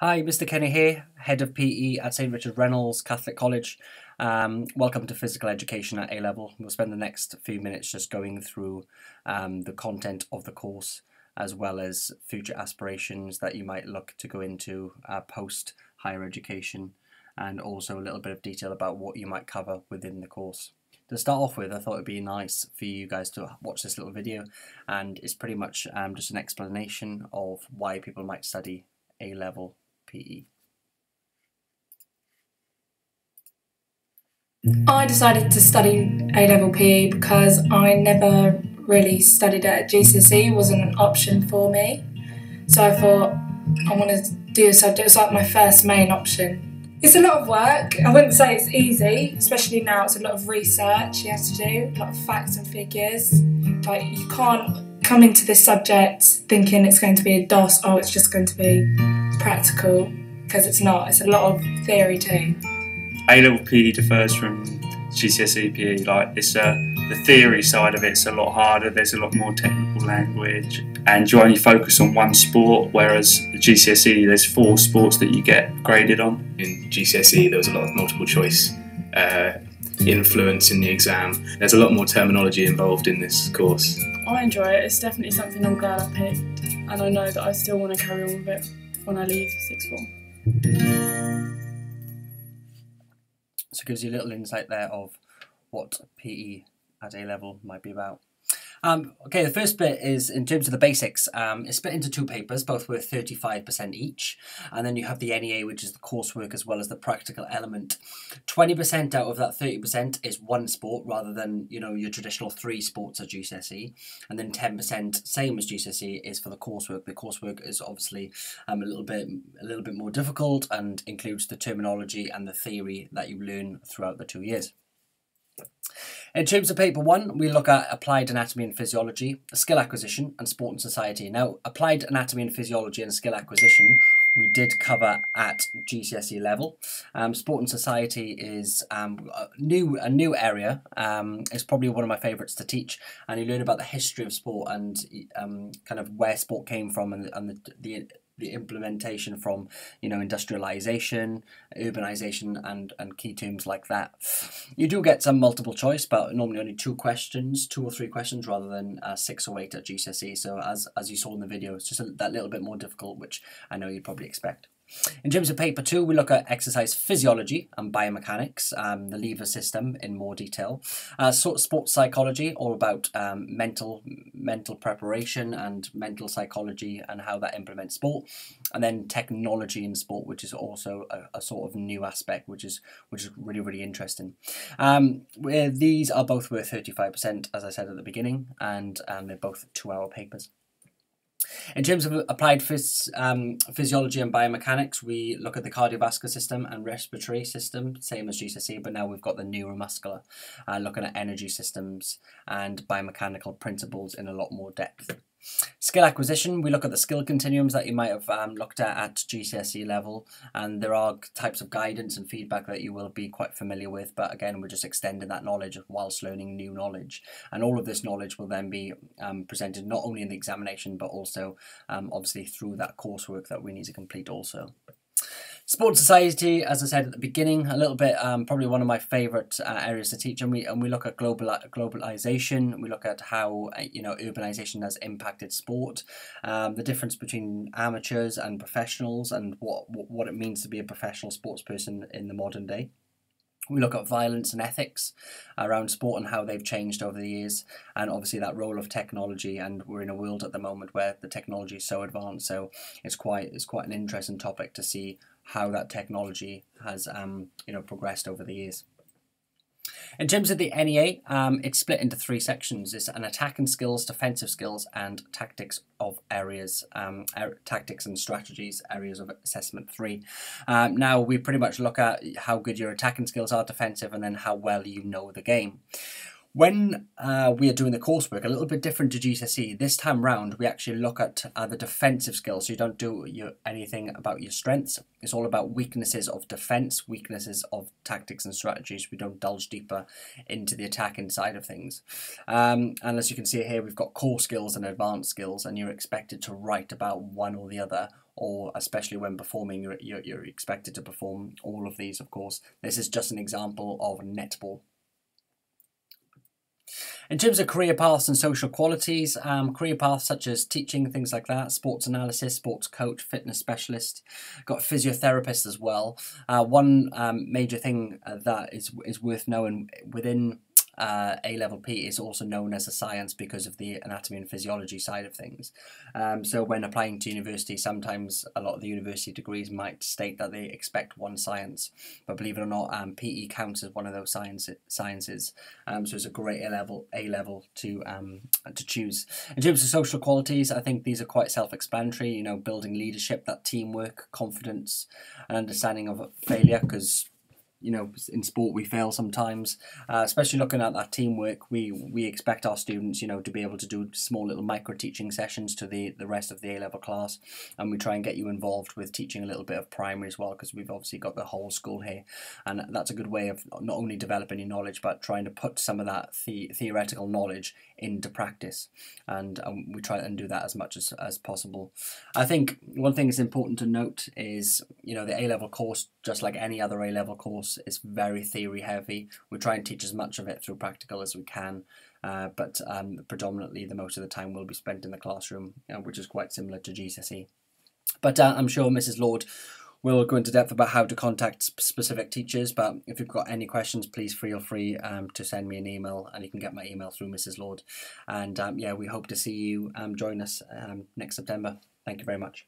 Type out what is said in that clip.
Hi, Mr. Kenny here, Head of PE at St Richard Reynolds Catholic College. Welcome to Physical Education at A-Level. We'll spend the next few minutes just going through the content of the course, as well as future aspirations that you might look to go into post higher education, and also a little bit of detail about what you might cover within the course. To start off with, I thought it'd be nice for you guys to watch this little video, and it's pretty much just an explanation of why people might study A-Level PE. I decided to study A-Level PE because I never really studied it at GCSE. It wasn't an option for me. So I thought I want to do a subject. It's like my first main option. It's a lot of work. I wouldn't say it's easy, especially now it's a lot of research you have to do, a lot of facts and figures. Like, you can't come into this subject thinking it's going to be a DOS, or it's just going to be practical, because it's not. It's a lot of theory too. A-Level PE differs from GCSE PE. Like, it's the theory side of it's a lot harder. There's a lot more technical language, and you only focus on one sport. Whereas the GCSE, there's 4 sports that you get graded on. In GCSE, there was a lot of multiple choice influence in the exam. There's a lot more terminology involved in this course. I enjoy it. It's definitely something I'm glad I picked, and I know that I still want to carry on with it when I leave sixth form. So it gives you a little insight there of what PE at A-Level might be about. Okay, the first bit is in terms of the basics. It's split into 2 papers, both worth 35% each, and then you have the NEA, which is the coursework as well as the practical element. 20% out of that 30% is one sport rather than, you know, your traditional 3 sports at GCSE, and then 10%, same as GCSE, is for the coursework. The coursework is obviously a little bit more difficult and includes the terminology and the theory that you learn throughout the 2 years. In terms of paper 1, we look at applied anatomy and physiology, skill acquisition, and sport and society. Now, applied anatomy and physiology and skill acquisition we did cover at GCSE level. Sport and society is a new area. It's probably one of my favourites to teach, and you learn about the history of sport and kind of where sport came from and the implementation from, you know, industrialization, urbanization, and key terms like that. You do get some multiple choice, but normally only 2 or 3 questions rather than 6 or 8 at GCSE. So as you saw in the video, it's just that little bit more difficult, which I know you'd probably expect. In terms of paper 2, we look at exercise physiology and biomechanics, the lever system in more detail. Sports psychology, all about mental preparation and mental psychology and how that implements sport. And then technology in sport, which is also a sort of new aspect, which is really, really interesting. These are both worth 35%, as I said at the beginning, and they're both 2-hour papers. In terms of applied physiology and biomechanics, we look at the cardiovascular system and respiratory system, same as GCSE, but now we've got the neuromuscular, looking at energy systems and biomechanical principles in a lot more depth. Skill acquisition, we look at the skill continuums that you might have looked at GCSE level, and there are types of guidance and feedback that you will be quite familiar with, but again, we're just extending that knowledge whilst learning new knowledge, and all of this knowledge will then be presented not only in the examination but also obviously through that coursework that we need to complete also. Sport society, as I said at the beginning, a little bit probably one of my favourite areas to teach, and we look at globalization. We look at how urbanization has impacted sport, the difference between amateurs and professionals, and what it means to be a professional sports person in the modern day. We look at violence and ethics around sport and how they've changed over the years, and obviously that role of technology, and we're in a world at the moment where the technology is so advanced, so it's quite an interesting topic to see how that technology has progressed over the years. In terms of the NEA, it's split into 3 sections. It's an attacking skills, defensive skills, and tactics of areas, tactics and strategies, areas of assessment 3. Now we pretty much look at how good your attacking skills are, defensive, and then how well you know the game. When we are doing the coursework, a little bit different to GCSE, this time round we actually look at the defensive skills. So you don't do anything about your strengths. It's all about weaknesses of defence, weaknesses of tactics and strategies. We don't delve deeper into the attacking side of things. And as you can see here, we've got core skills and advanced skills, and you're expected to write about one or the other or especially when performing, you're expected to perform all of these, of course. This is just an example of netball. In terms of career paths and social qualities, career paths such as teaching, things like that, sports analysis, sports coach, fitness specialist, got physiotherapist as well. One major thing that is worth knowing within A-level PE is also known as a science because of the anatomy and physiology side of things. So when applying to university, sometimes a lot of the university degrees might state that they expect one science, but believe it or not, PE counts as one of those sciences. So it's a great A-level to choose. In terms of social qualities, I think these are quite self-explanatory. You know, building leadership, that teamwork, confidence, and understanding of failure, because you know, in sport we fail sometimes, especially looking at that teamwork. We expect our students, you know, to be able to do small little micro teaching sessions to the rest of the A-level class, and we try and get you involved with teaching a little bit of primary as well, because we've obviously got the whole school here, and that's a good way of not only developing your knowledge but trying to put some of that theoretical knowledge into practice, and we try and do that as much as possible. I think one thing that's important to note is, you know, the A-level course, just like any other A-level course, is very theory heavy. We try and teach as much of it through practical as we can, but predominantly the most of the time will be spent in the classroom, which is quite similar to GCSE. But I'm sure Mrs. Lord will go into depth about how to contact specific teachers, but if you've got any questions, please feel free to send me an email, and you can get my email through Mrs. Lord. And yeah, we hope to see you join us next September. Thank you very much.